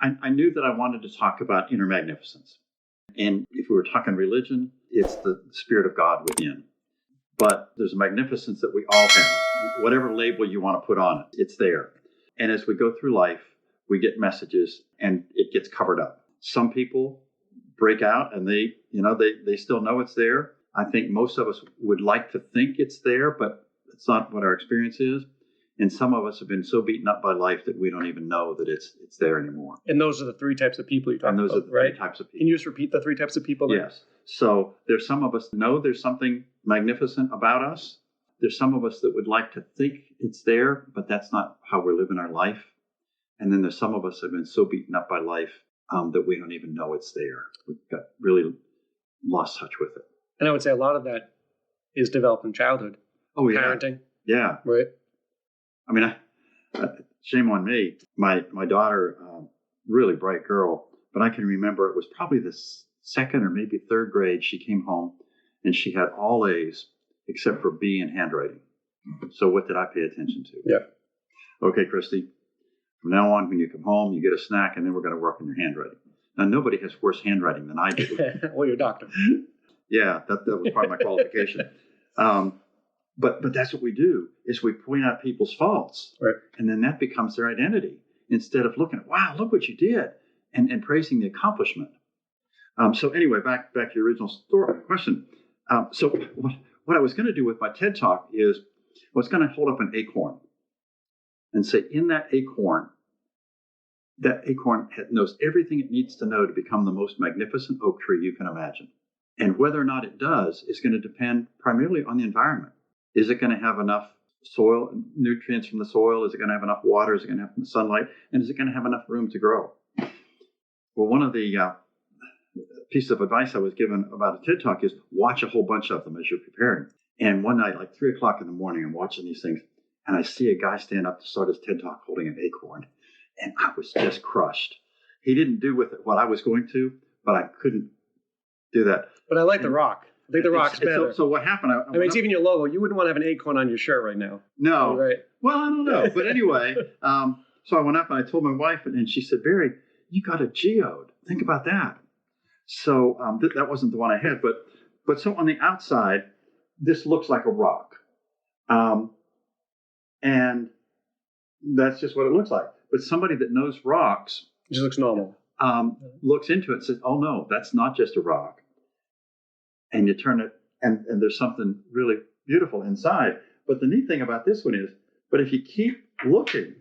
I knew that I wanted to talk about inner magnificence. And if we were talking religion, it's the Spirit of God within. But there's a magnificence that we all have. Whatever label you want to put on it, it's there. And as we go through life, we get messages and it gets covered up. Some people break out and they still know it's there. I think most of us would like to think it's there, but it's not what our experience is. And some of us have been so beaten up by life that we don't even know that it's there anymore. And those are the three types of people you're talking about, And those are the right? three types of people. Can you just repeat the three types of people? Yes. So there's some of us that know there's something magnificent about us. There's some of us that would like to think it's there, but that's not how we're living our life. And then there's some of us that have been so beaten up by life that we don't even know it's there. We've got really lost touch with it. And I would say a lot of that is developed in childhood. Oh, yeah. Parenting. Yeah. Right. I mean, shame on me. My daughter, really bright girl, but I can remember it was probably the second or maybe third grade. She came home and she had all A's except for B in handwriting. So what did I pay attention to? Yeah. Okay, Christy, from now on, when you come home, you get a snack and then we're going to work on your handwriting. Now, nobody has worse handwriting than I do. Well, you're a doctor. Yeah, that was part of my qualification. But that's what we do, is we point out people's faults. Right. And then that becomes their identity instead of looking at, wow, look what you did, and praising the accomplishment. So anyway, back to your original question. So what I was going to do with my TED Talk is I was going to hold up an acorn and say, in that acorn knows everything it needs to know to become the most magnificent oak tree you can imagine. And whether or not it does is going to depend primarily on the environment. Is it going to have enough soil, nutrients from the soil? Is it going to have enough water? Is it going to have enough sunlight? And is it going to have enough room to grow? Well, one of the pieces of advice I was given about a TED Talk is watch a whole bunch of them as you're preparing. And one night, like 3 o'clock in the morning, I'm watching these things, and I see a guy stand up to start his TED Talk holding an acorn. And I was just crushed. He didn't do with it what I was going to, but I couldn't do that. But I like the rock. I think the rock's better. So what happened? I mean, it's even your logo. You wouldn't want to have an acorn on your shirt right now. No. Right. Well, I don't know. But anyway, so I went up and I told my wife, and she said, Barry, you got a geode. Think about that. So that wasn't the one I had. But so on the outside, this looks like a rock. And that's just what it looks like. But somebody that knows rocks It just looks normal. Looks into it and says, oh, no, that's not just a rock. And you turn it, and there's something really beautiful inside. But the neat thing about this one is, but if you keep looking,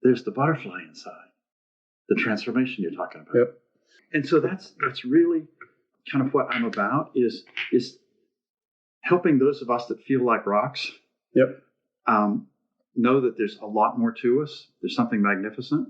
there's the butterfly inside, the transformation you're talking about. Yep. And so that's really kind of what I'm about, is helping those of us that feel like rocks. Yep. Know that there's a lot more to us. There's something magnificent.